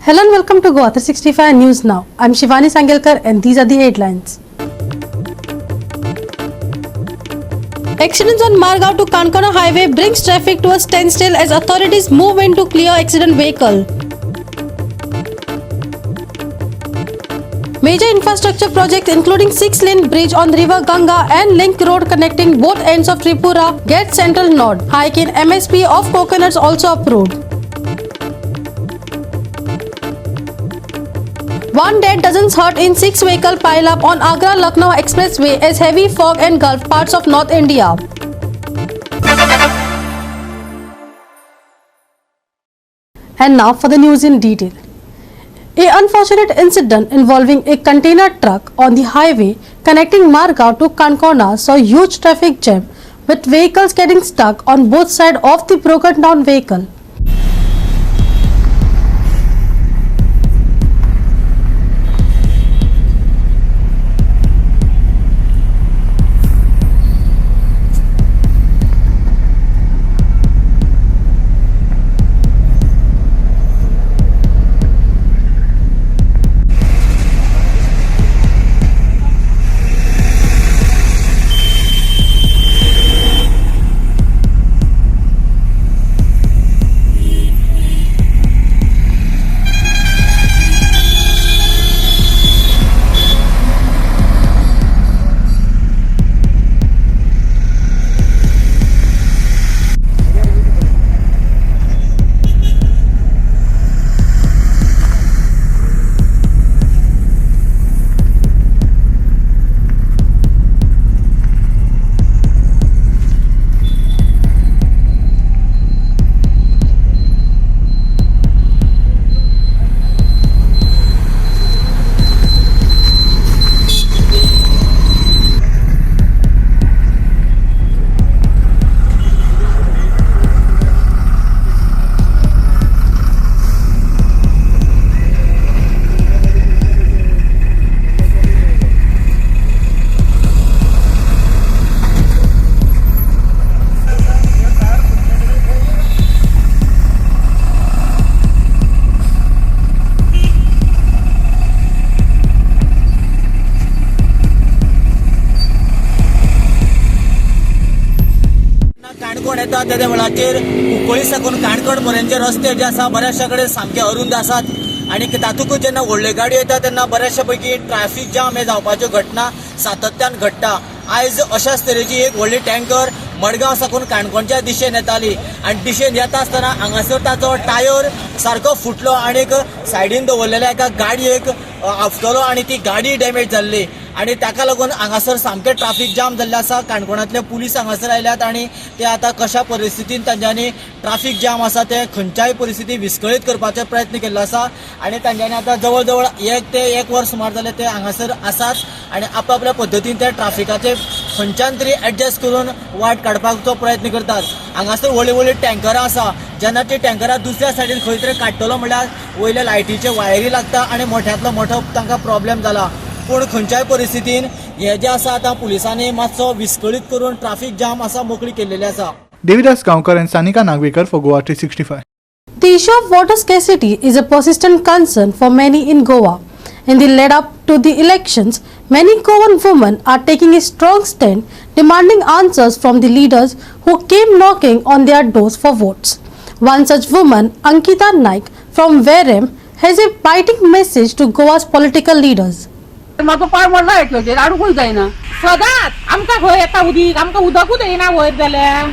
Hello and welcome to Goa 365 News Now. I'm Shivani Sangelkar and these are the headlines. Accidents on Margao to Kankana Highway brings traffic to a standstill as authorities move in to clear accident vehicle. Major infrastructure projects including 6-lane bridge on River Ganga and link road connecting both ends of Tripura get central nod. Hike in MSP of coconuts also approved. One dead, dozens hurt in 6-vehicle pile-up on Agra-Lucknow Expressway as heavy fog engulfed parts of North India. And now for the news in detail. An unfortunate incident involving a container truck on the highway connecting Margao to Kankona saw huge traffic jam with vehicles getting stuck on both sides of the broken down vehicle. Canacona येता त्या वेळाचेर कुंकळी साकून काणकोण पर्यंतचे रस्ते जे आसा बऱ्याचशा कडेन सामके अरुंद आसात आणि तातूंतच जेन्ना व्हडल्यो गाडयो येता तेन्ना बऱ्याचशा पैकी ट्रॅफिक जाम हे जावपाच्यो घटना सातत्यान घडटा. आयज अशाच तरेची एक व्हडली टँकर मडगांव साकून काणकोणच्या दिशेन येताली आणि दिशेन येता आसतना हांगासर ताचो टायर सारको फुटलो आणि सायडीन दवरलेल्या एका गाडयेक आपटलो आणि ती गाडी डॅमेज जाल्ली आणि ताका लागून हांगासर सामकें ट्रॅफिक जाम जाल्लें आसा. काणकोणांतले पुलीस हांगासर आयल्यात आणि ते आतां कशा परिस्थितीन तांच्यांनी ट्रॅफिक जाम आसा ते खंयच्याय परिस्थिती विस्कळीत करपाचो प्रयत्न केल्लो आसा आणि तांच्यांनी आतां जवळ जवळ 1 ते 1 वर सुमार जाले ते हांगासर आसात आणि आपल्या पद्दतीन ते ट्रॅफिकाचे खंयच्यान तरी एडजस्ट करून वाट काडपाचो प्रयत्न करतात. हांगासर व्हडली व्हडली टँकरां आसा. जेन्ना ती टँकरां दुसऱ्या सायडीन खंय तरी काडटलो म्हणल्यार वयल्या लायटीचे वायरी लागता आणि मोठ्यांतलो मोठो तांकां प्रॉब्लेम जाला. पूण खंयच्याय परिस्थितीन हे जे आसा आतां पुलिसांनी मातसो विस्कळीत करून ट्रॅफिक जाम आसा मोकळी केल्लेली आसा. Devidas Gaonkar and Sanika Nagwekar for Goa 365. The issue of water scarcity is a persistent concern for many in Goa. In the lead up to the elections, many Goan women are taking a strong stand demanding answers from the leaders who came knocking on their doors for votes. One such woman, Ankita Naik from Verem, has a biting message to Goa's political leaders. माझो पाय मोडला येतलो अडकून जायना सदांच आमकां खंय येता उदीक आमकां उदकूच येना वयर जाल्यार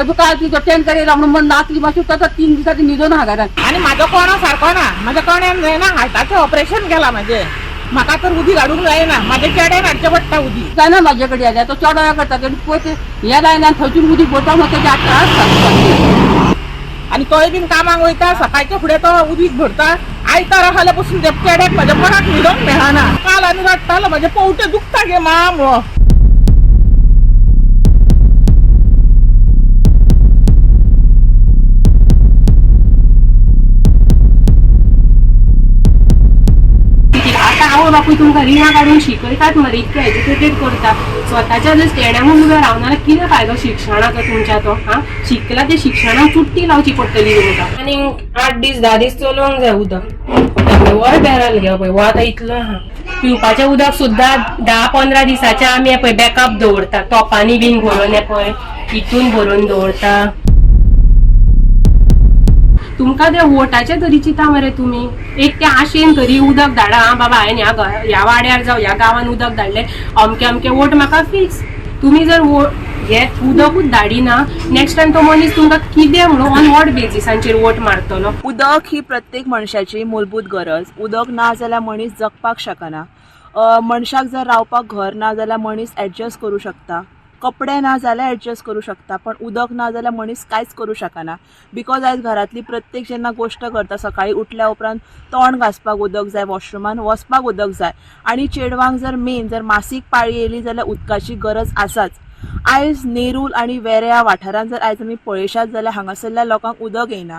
तुका तिजो टँकर येयला म्हणून नाचली मातशी ताका 3 दिसांची न्हिदून हागारात आणि म्हाजो कोणा सारको ना म्हाज्या कोण्यान जायना हार्टाचें ऑपरेशन केलां म्हाजें म्हाका तर उदीक हाडूंक जायना म्हाज्या चेड्यान हाडचें पडटा उदीक जायना म्हाजे कडेन येता तो चेडो करता तेणी पयस हे जायना थंयसून उदीक भरता म्हाका तेजे त्रास आनी तोय बीन कामाक वयता सकाळच्या फुडें तो उदीक भरता आयतारा खाल्या पसून ते चेड्याक म्हाज्या कोणाक न्हिदोंक मेळना काल आनी रडटालो म्हाजे पवटे दुखता गे मा बापूय तुमकां रिणां काडून शिकयतात मरे, इतके एज्युकेटेड करता, स्वताच्या जर स्टँडांगून उबे रावना कितें फायदो शिक्षणाचो तुमच्या तो? शिकला ते शिक्षणाक चुट्टी लावची पडटली तुमकां. आनी 8 दीस 10 दीस चलोवंक जाय उदक. वर बॅरल घे पळय, वो आतां इतलो पिवपाचें उदक सुद्दां 10-15 दिसाचें आमी हे पळय बॅकअप दवरता, तोपांनी बीन भरून हे पळय हितून भरून दवरता. तुमकां ते वोटाचे तरी चिंता मरे तुमी. एक त्या आशेन तरी उदक धाडा, बाबा हांवें ह्या वाड्यार जावं ह्या गांवांत उदक धाडलें, अमके अमके वोट म्हाका फिक्स. तुमी जर हे उदकूच धाडिना, नेक्स्ट टायम तो मनीस तुमकां कितें म्हणून ऑन वॉट बेसिसांचेर वोट मारतलो? उदक ही प्रत्येक मनशाची मूलभूत गरज. उदक ना जाल्यार मनीस जगपाक शकना. मनशाक जर रावपाक घर ना जाल्यार मनीस एडजस्ट करूं शकता, कपडे ना जाल्यार एडजस्ट करूं शकता, पण उदक ना जाल्यार मनीस कांयच करूं शकना. बिकॉज आयज घरांतली प्रत्येक जेन्ना गोश्ट करता, सकाळी उठल्या उपरांत तोंड घासपाक उदक जाय, वॉशरुमान वचपाक उदक जाय, आनी चेडवांक जर मासीक पाळी येयली जाल्यार उदकाची गरज आसाच. आयज नेरूल आनी वेऱ्या ह्या वाठारांत जर आयज आमी पळयशात जाल्यार हांगासरल्या लोकांक उदक येना.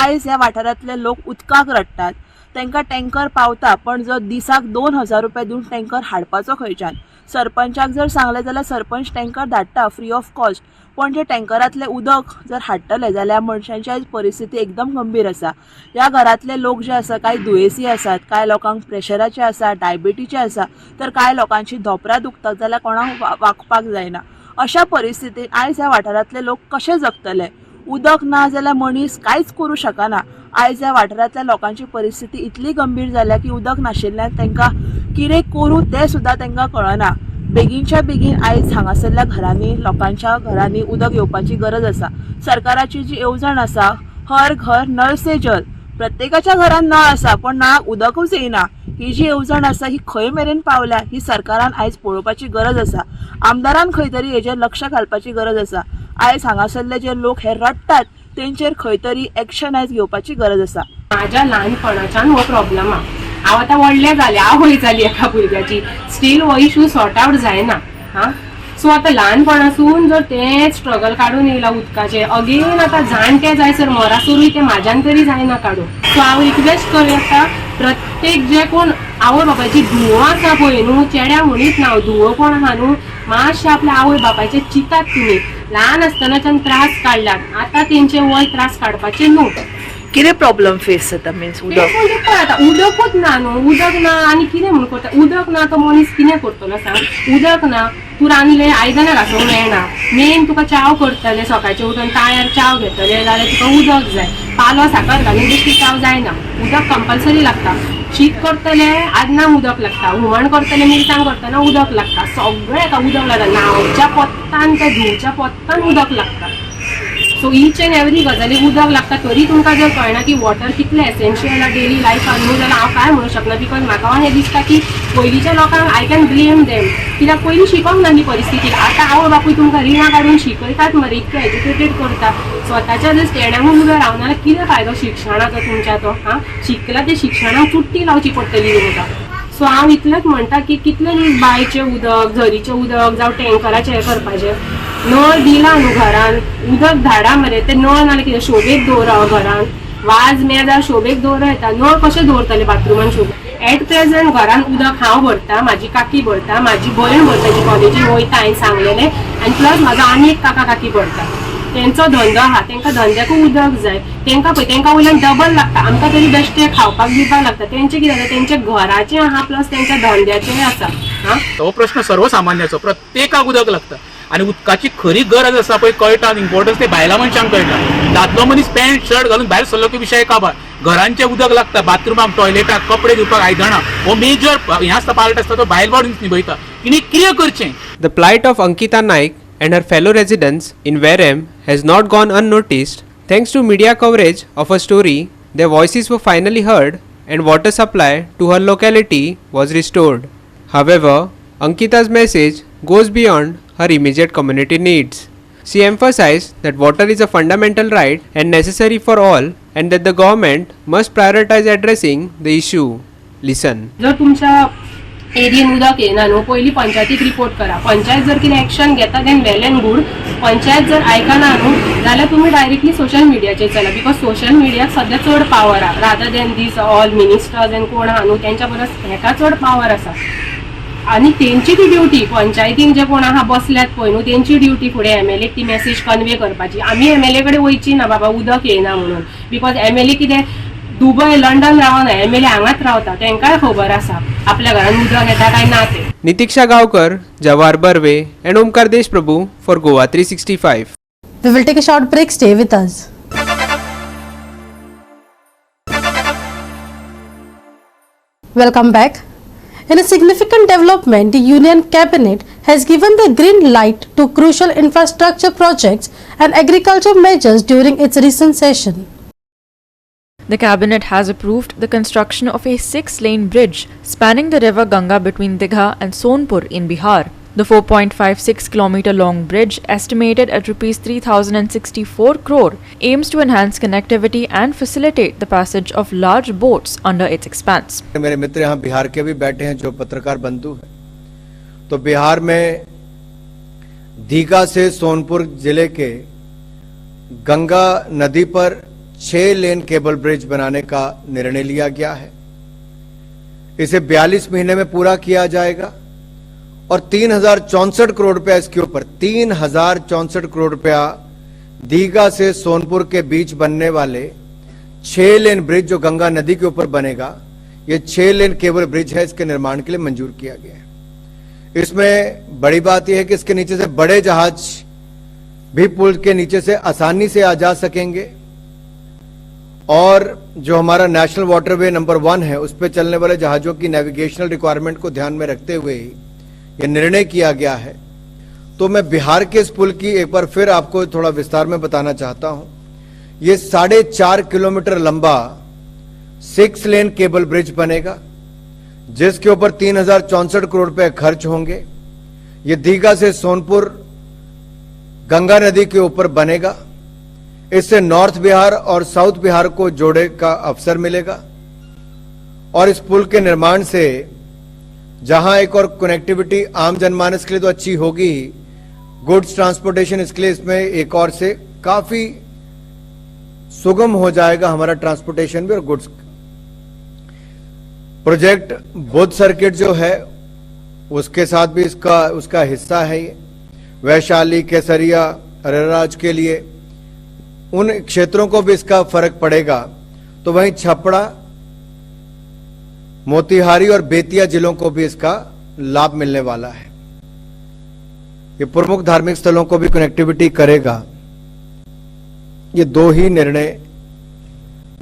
आयज ह्या वाठारांतले लोक उदकाक रडटात. तांकां टँकर पावता, पण जो दिसाक 2000 रुपया दिवन टँकर हाडपाचो खंयच्यान? सरपंचाक जर सांगलें जाल्यार सरपंच टँकर धाडटा फ्री ऑफ कॉस्ट, पण जे टँकरांतलें उदक जर हाडटले जाल्यार मनशांची आयज परिस्थिती एकदम गंभीर आसा. ह्या घरांतले लोक जे आसा कांय दुयेंसी आसात, कांय लोकांक प्रेशराचे आसा, डायबिटीचे आसा, तर कांय लोकांची धोपरां दुखतात जाल्यार कोणाक वागपाक जायना. अशा परिस्थितीत आयज ह्या वाठारांतले लोक कशे जगतले? उदक ना जाल्यार मनीस कांयच करूं शकना. आयज ह्या वाठारांतल्या लोकांची परिस्थिती इतली गंभीर जाल्या की उदक नाशिल्ल्यान तांकां कितें करूं तें सुद्दां तांकां कळना. बेगीनच्या बेगीन आयज हांगासरल्या घरांनी, लोकांच्या घरांनी उदक येवपाची गरज आसा. सरकाराची जी येवजण आसा, हर घर नळ से जल, प्रत्येकाच्या घरान नळ आसा पण नळाक उदकूच येना. ही जी येवजण आसा ही खंय मेरेन पावल्या ही सरकारान आयज पळोवपाची गरज आसा. आमदारान खंय तरी हेजेर लक्ष घालपाची गरज आसा. आयज हांगासरले जे लोक हे रडटात तेंचेर खंय तरी एक्शन आयज घेवपाची गरज आसा. माझ्या लहानपणाच्यान हो प्रॉब्लेम हा. हांव आतां व्हडलें जालें, आवय जाली एका भुरग्याची, स्टील हो इशू सॉर्ट आवट जायना. सो आतां ल्हानपणासून जर तें स्ट्रगल काडून येयला उदकाचें, अगेन आतां जाणटे जायसर मरासरूय तें म्हाज्यान तरी जायना काडून. सो हांव रिक्वेस्ट करता प्रत्येक जे कोण आवय बापायची धुवो आसा पळय न्हू, चेड्या म्हणीत ना, धुवो कोण आहा न्हू, मातशें आपल्या आवय बापायचे चिंतात तुमी. ल्हान आसतनाच्यान त्रास काडल्यात, आतां तेंचे वय त्रास काडपाचे न्हू. कितें प्रॉब्लेम फेस जाता मिन्स उदक? उदकूच ना न्हू, उदक ना आनी कितें म्हणून करता? उदक ना तो मनीस कितें करतलो सांग? उदक ना, तूं रांदलें आयदनां घासूंक मेळना. मेन तुका चाव करतले, सकाळचें उठून ताळ्यार चाव घेतले जाल्यार तुका उदक जाय. पालो साकर घालून बेश्टी चाव जायना, उदक कंपल्सरी लागता. शीत करतले आदनाक उदक लागता, हुमण करतले मिरसांग करतना उदक लागता, सगळें हेका उदक लागता. न्हांवच्या पोत्तान ते धुवच्या पोत्तान उदक लागता. सो ईच एंड एवरी गजालीक उदक लागता. तरी तुमकां जर कळना की वॉटर कितलें एसेन्शियल डेली लायफान न्हू, जाल्यार हांव काय म्हणूंक शकना. बिकॉज म्हाका हें दिसता की पयलींच्या लोकांक आय कॅन ब्लेम देम, कित्याक पयलीं शिकोंक ना ही परिस्थिती. आतां आवय बापूय तुमकां रिणां काडून शिकयतात मरे, इतके एज्युकेटेड करता, स्वताच्या जर स्टँडांगून उबे रावना जाल्यार कितें फायदो शिक्षणाचो तुमच्या तो? शिकला ते शिक्षणाक चुट्टी लावची पडटली तुमकां. सो हांव इतलेंच म्हणटा की कितले दीस बांयचें उदक, झरीचें उदक जावं टँकराचें हें करपाचें. नळ दिला न्हू घरान, उदक धाडा मरे. ते नळ नाल्यार कितें शोबेक दवरा घरान, वाज मेजार शोबेक दवरा येता. नळ कशें दवरतले बाथरुमान शोबेक? एट प्रेझेंट घरान उदक हांव भरता, म्हाजी काकी भरता, म्हाजी भयण भरता जी कॉलेजीन वयता हांवें सांगलेलें, आनी प्लस म्हाजो आनी एक काका काकी भरता. तेंचो धंदो आहा, तांकां धंद्याकूय उदक जाय. तांकां पळय तांकां वयल्यान डबल लागता. आमकां तरी बेश्टें खावपाक दिवपाक लागता. तेंचें कितें जाता, तेंचें घराचें आहा प्लस तेंच्या धंद्याचेंय आसा. तो प्रश्न सर्वसामान्याचो, प्रत्येकाक उदक लागता आनी उदकाची खरी गरज आसा पळय कळटा, इम्पॉर्टन्स ते बायलां मनशांक कळटा. दादलो मनीस पॅन्ट शर्ट घालून भायर सरलो की विशय काबार. घरांचें उदक लागता, बाथरुमाक, टॉयलेटाक, कपडे धुवपाक, आयदनां, हो मेजर हें आसता पार्ट आसता तो बायल बॉडीन निभयता. तिणी कितें करचें? The plight of Ankita Naik and her fellow residents in Wareham has not gone unnoticed. Thanks to media coverage of her story, their voices were finally heard and water supply to her locality was restored. However, Ankita's message goes beyond her immediate community needs. She emphasized that water is a fundamental right and necessary for all, and that the government must prioritize addressing the issue. Listen. जर तुमच्या एरियेन उदक येना न्हू, पयलीं पंचायतीक report करा. पंचायत जर कितें एक्शन घेता then well and good, panchayat जर आयकना न्हू जाल्यार तुमी डायरेक्टली सोशल मिडियाचेर चला, बिकॉज सोशल मिडियाक सद्या चड पावर आहा rather than these all ministers and कोण आहा न्हू तेंच्या परस हेका चड पावर आसा. आणि तेंची ती ड्युटी पंचायतीन जे कोण आहा बसल्यात पळय न्हू तेंची ड्युटी फुडें एमएलए ती मेसेज कन्वे करपाची. आमी एमएलए कडेन वयची ना बाबा उदक येना म्हणून, बिकॉज एमएलए कितें दुबय लंडन रावना, एमएलए हांगाच रावता, तेंकाय खबर आसा आपल्या घरान उदक येता काय ना ते. Nitiksha Gaokar, Jawahar Barve and Omkar Deshprabhu for Goa 365. We will take a short break. Stay with us. Welcome back. In a significant development, the Union Cabinet has given the green light to crucial infrastructure projects and agriculture measures during its recent session. The Cabinet has approved the construction of a 6-lane bridge spanning the river Ganga between Digha and Sonpur in Bihar. The 4.56 km long bridge, estimated at Rs 3,064 crore, aims to enhance connectivity and facilitate the passage of large boats under its expanse. मेरे मित्र यहाँ बिहार के भी बैठे हैं जो पत्रकार बंधु हैं. तो बिहार में दीघा से सोनपुर जिले के गंगा नदी पर 6 लेन केबल ब्रिज बनाने का निर्णय लिया गया है. इसे 42 महीने में पूरा किया जाएगा और 3064 करोड़ रुपया इसके ऊपर 3064 करोड़ रुपया दीघा से सोनपुर के बीच बनने वाले 6 लेन ब्रिज जो गंगा नदी के ऊपर बनेगा, ये 6 लेन केबल ब्रिज है, इसके निर्माण के लिए मंजूर किया गया है. इसमें बड़ी बात यह है कि इसके नीचे से बड़े जहाज भी पुल के नीचे से आसानी से आ जा सकेंगे और जो हमारा नेशनल वाटरवे नंबर 1 है उस पर चलने वाले जहाजों की नेविगेशनल रिक्वायरमेंट को ध्यान में रखते हुए यह निर्णय किया गया है. तो मैं बिहार के इस पुल की एक बार फिर आपको थोड़ा विस्तार में बताना चाहता हूं. ये 4.5 किलोमीटर लंबा 6 लेन केबल ब्रिज बनेगा जिसके ऊपर 3064 करोड़ रुपए खर्च होंगे. ये दीघा से सोनपुर गंगा नदी के ऊपर बनेगा. इससे नॉर्थ बिहार और साउथ बिहार को जोड़े का अवसर मिलेगा और इस पुल के निर्माण से जहां एक और कनेक्टिविटी आम जनमानस के लिए तो अच्छी होगी ही, गुड्स ट्रांसपोर्टेशन इसके लिए इसमें एक और से काफी सुगम हो जाएगा हमारा ट्रांसपोर्टेशन भी और गुड्स. प्रोजेक्ट बुद्ध सर्किट जो है उसके साथ भी उसका हिस्सा है. ये वैशाली, केसरिया, अरेराज के लिए उन क्षेत्रों को भी इसका फर्क पड़ेगा. तो वहीं छपड़ा, मोतिहारी और बेतिया जिलों को भी इसका लाभ मिलने वाला है. ये प्रमुख धार्मिक स्थलों को भी कनेक्टिविटी करेगा. ये 2 ही निर्णय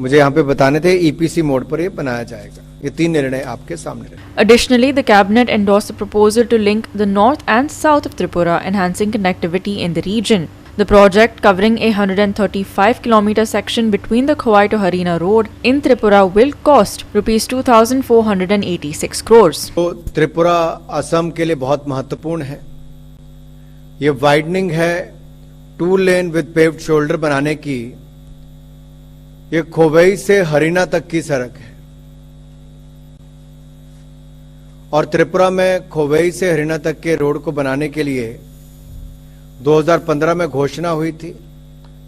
मुझे यहां पे बताने थे. ईपीसी मोड पर ये बनाया जाएगा. ये 3 निर्णय आपके सामने रहे. Additionally, the Cabinet endorsed the proposal to link the north and south of Tripura, enhancing connectivity in the region. The project, covering a 135-kilometer section between the Khowai to Harina Road in Tripura, will cost Rs 2,486 crores. तो त्रिपुरा असम के लिए बहुत महत्वपूर्ण है. ये widening है 2 लेन with paved shoulder बनाने की. ये खोवई से हरिना तक की सड़क है और त्रिपुरा में खोवई से हरिना तक के रोड को बनाने के लिए 2015 में घोषणा हुई थी.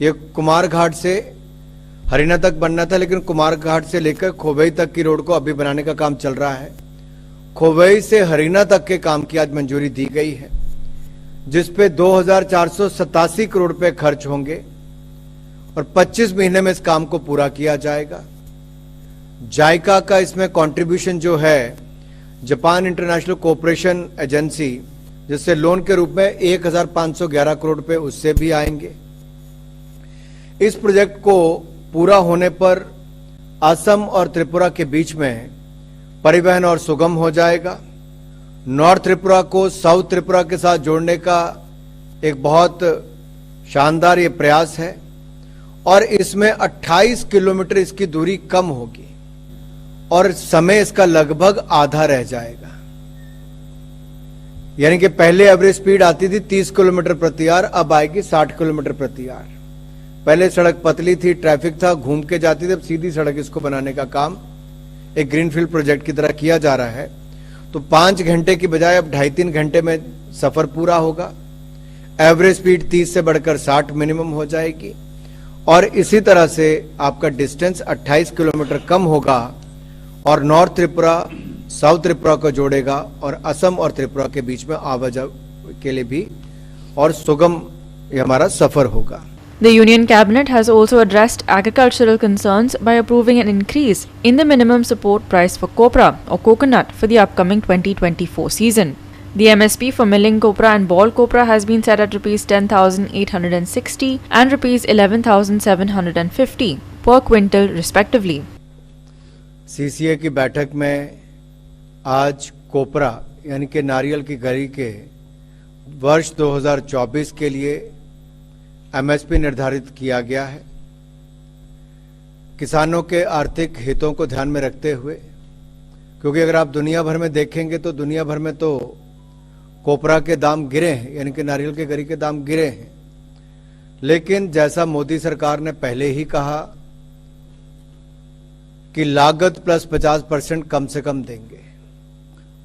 ये कुमारघाट से हरिना तक बनना था, लेकिन कुमारघाट से लेकर खोवई तक की रोड को अभी बनाने का काम चल रहा है. खोवई से हरिना तक के काम की आज मंजूरी दी गई है जिसपे 2487 करोड़ रुपए खर्च होंगे और 25 महीने में इस काम को पूरा किया जाएगा. जायका का इसमें कंट्रीब्यूशन जो है, जापान इंटरनेशनल कोऑपरेशन एजेंसी, जिससे लोन के रूप में 1511 करोड़ रुपए उससे भी आएंगे. इस प्रोजेक्ट को पूरा होने पर असम और त्रिपुरा के बीच में परिवहन और सुगम हो जाएगा. नॉर्थ त्रिपुरा को साउथ त्रिपुरा के साथ जोड़ने का एक बहुत शानदार ये प्रयास है और इसमें 28 किलोमीटर इसकी दूरी कम होगी और समय इसका लगभग आधा रह जाएगा. यानी कि पहले एवरेज स्पीड आती थी 30 किलोमीटर प्रति आवर, अब आएगी 60 किलोमीटर प्रति आवर. पहले सड़क पतली थी, ट्रैफिक था, घूम के जाती थी. अब सीधी सड़क इसको बनाने का काम एक ग्रीनफील्ड प्रोजेक्ट की तरह किया जा रहा है. तो 5 घंटे की बजाय अब 2.5-3 घंटे में सफर पूरा होगा. एवरेज स्पीड 30 से बढ़कर 60 मिनिमम हो जाएगी और इसी तरह से आपका डिस्टेंस 28 किलोमीटर कम होगा और नॉर्थ त्रिपुरा साउथ त्रिपुरा को जोड़ेगा और असम और त्रिपुरा के बीच में आवाजाही के लिए भी और सुगम ये हमारा सफर होगा। The Union Cabinet has also addressed agricultural concerns by approving an increase in the minimum support price for copra or coconut for the upcoming 2024 season. The MSP for milling copra and ball copra has been set at Rs 10,860 and Rs 11,750 per quintal respectively. CCA की बैठक में आज कोपरा यानी कि नारियल की गरी के वर्ष 2024 के लिए MSP निर्धारित किया गया है। किसानों के आर्थिक हितों को ध्यान में रखते हुए, क्योंकि अगर आप दुनिया भर में देखेंगे तो दुनिया भर में तो कोपरा के दाम गिरे हैं, यानी कि नारियल के गरी के दाम गिरे हैं, लेकिन जैसा मोदी सरकार ने पहले ही कहा कि लागत प्लस 50% कम से कम देंगे,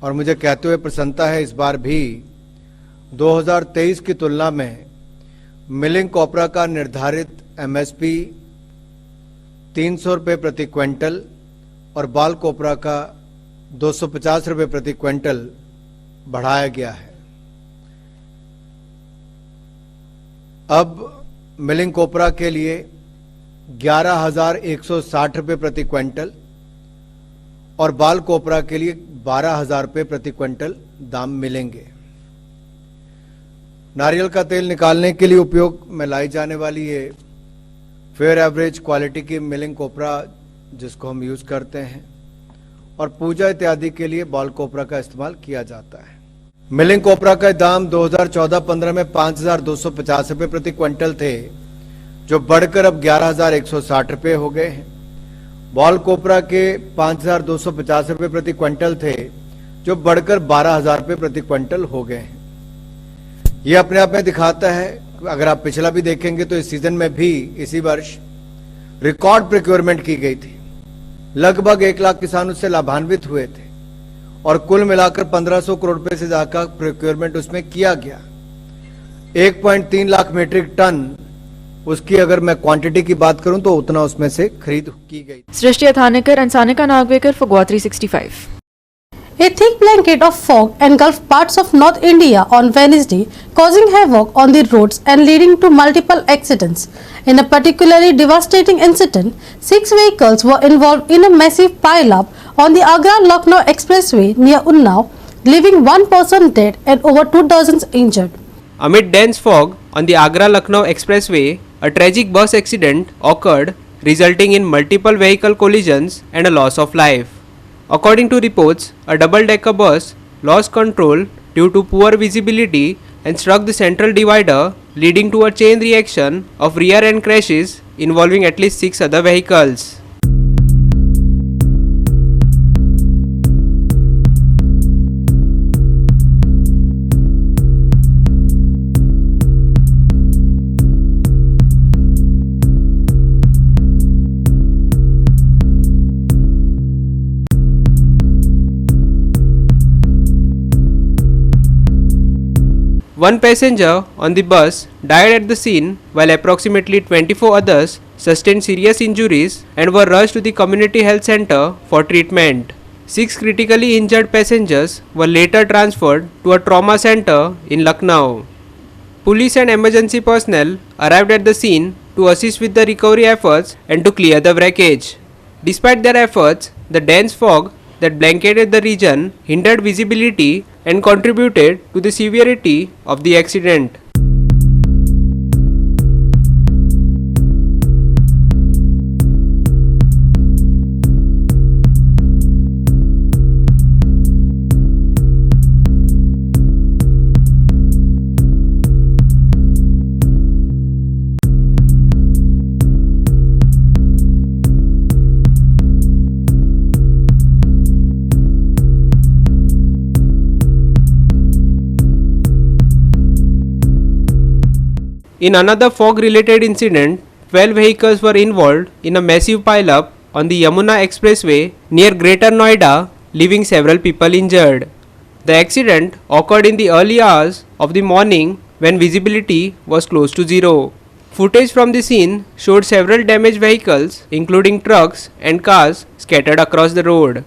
और मुझे कहते हुए प्रसन्नता है इस बार भी 2023 की तुलना में मिलिंग कॉपरा का निर्धारित MSP 300 रुपये प्रति क्विंटल और बाल कोपरा का 250 रुपये प्रति क्विंटल बढ़ाया गया है। अब मिलिंग कोपरा के लिए 11,160 रुपये प्रति क्विंटल और बाल कोपरा के लिए 12,000 रुपये प्रति क्विंटल दाम मिलेंगे। नारियल का तेल निकालने के लिए उपयोग में लाई जाने वाली ये फेयर एवरेज क्वालिटी की मिलिंग कोपरा जिसको हम यूज करते हैं और पूजा इत्यादि के लिए बॉल कोपरा का इस्तेमाल किया जाता है। मिलिंग कोपरा का दाम 2014-15 में 5,250 रुपये प्रति क्विंटल थे, जो बढ़कर अब 11,160 रुपये हो गए हैं। बॉल कोपरा के 5,250 रुपये प्रति क्विंटल थे, जो बढ़कर 12,000 रुपये प्रति क्विंटल हो गए हैं। ये अपने आप में दिखाता है, अगर आप पिछला भी देखेंगे तो इस सीजन में भी इसी वर्ष रिकॉर्ड प्रोक्योरमेंट की गई थी। लगभग 1 लाख किसान उससे लाभान्वित हुए थे और कुल मिलाकर 1,500 करोड़ रुपए से ज्यादा प्रोक्योरमेंट उसमें किया गया। 1.3 लाख मीट्रिक टन उसकी अगर मैं क्वांटिटी की बात करूं तो उतना उसमें से खरीद की गई। Srishti Athanikar and Sanika Nagvekar for Goa 365. A thick blanket of fog engulfed parts of North India on Wednesday, causing havoc on the roads and leading to multiple accidents. In a particularly devastating incident, 6 vehicles were involved in a massive pile-up on the Agra-Lucknow Expressway near Unnao, leaving 1 person dead and over 2 dozens injured. Amid dense fog on the Agra-Lucknow Expressway, a tragic bus accident occurred, resulting in multiple vehicle collisions and a loss of life. According to reports, a double-decker bus lost control due to poor visibility and struck the central divider, leading to a chain reaction of rear-end crashes involving at least 6 other vehicles. One passenger on the bus died at the scene, while approximately 24 others sustained serious injuries and were rushed to the community health center for treatment. 6 critically injured passengers were later transferred to a trauma center in Lucknow. Police and emergency personnel arrived at the scene to assist with the recovery efforts and to clear the wreckage. Despite their efforts, the dense fog that blanketed the region hindered visibility and contributed to the severity of the accident. In another fog-related incident, 12 vehicles were involved in a massive pile-up on the Yamuna Expressway near Greater Noida, leaving several people injured. The accident occurred in the early hours of the morning when visibility was close to zero. Footage from the scene showed several damaged vehicles, including trucks and cars, scattered across the road.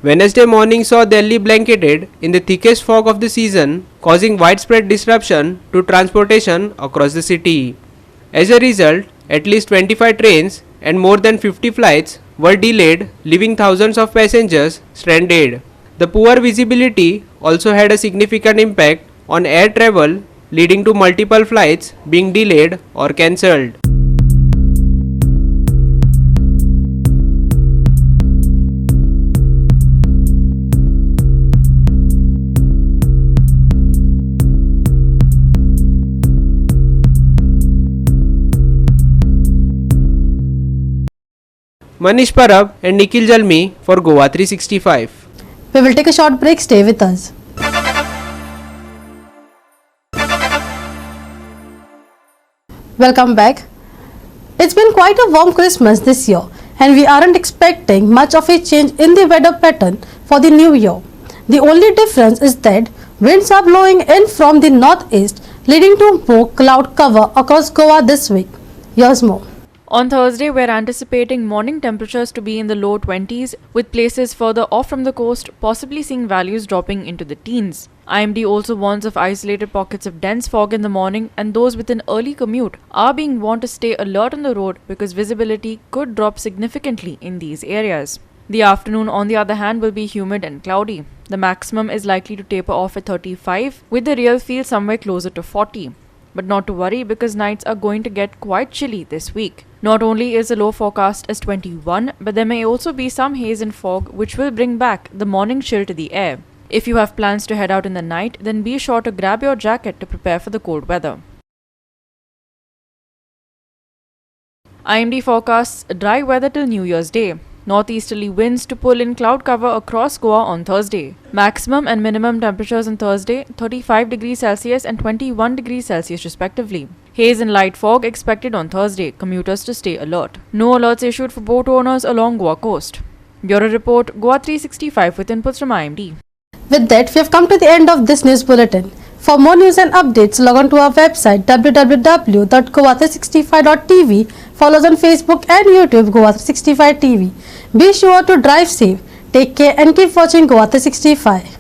Wednesday morning saw Delhi blanketed in the thickest fog of the season, causing widespread disruption to transportation across the city. As a result, at least 25 trains and more than 50 flights were delayed, leaving thousands of passengers stranded. The poor visibility also had a significant impact on air travel, leading to multiple flights being delayed or cancelled. Manish Parab and Nikhil Jalmi for Goa 365. We will take a short break. Stay with us. Welcome back. It's been quite a warm Christmas this year, and we aren't expecting much of a change in the weather pattern for the new year. The only difference is that winds are blowing in from the northeast, leading to more cloud cover across Goa this week. Here's more. On Thursday, we're anticipating morning temperatures to be in the low 20s, with places further off from the coast possibly seeing values dropping into the teens. IMD also warns of isolated pockets of dense fog in the morning, and those with an early commute are being warned to stay alert on the road because visibility could drop significantly in these areas. The afternoon, on the other hand, will be humid and cloudy. The maximum is likely to taper off at 35, with the real feel somewhere closer to 40. But not to worry, because nights are going to get quite chilly this week. Not only is the low forecast as 21, but there may also be some haze and fog which will bring back the morning chill to the air. If you have plans to head out in the night, then be sure to grab your jacket to prepare for the cold weather. IMD forecasts dry weather till New Year's Day. Northeasterly winds to pull in cloud cover across Goa on Thursday. Maximum and minimum temperatures on Thursday 35 degrees Celsius and 21 degrees Celsius respectively. Haze and light fog expected on Thursday. Commuters to stay alert. No alerts issued for boat owners along Goa coast. Bureau Report, Goa 365 with inputs from IMD. With that, we have come to the end of this news bulletin. For more news and updates, log on to our website www.goa365.tv. Follow us on Facebook and YouTube, Goa 365 TV. Be sure to drive safe, take care and keep watching Goa 365.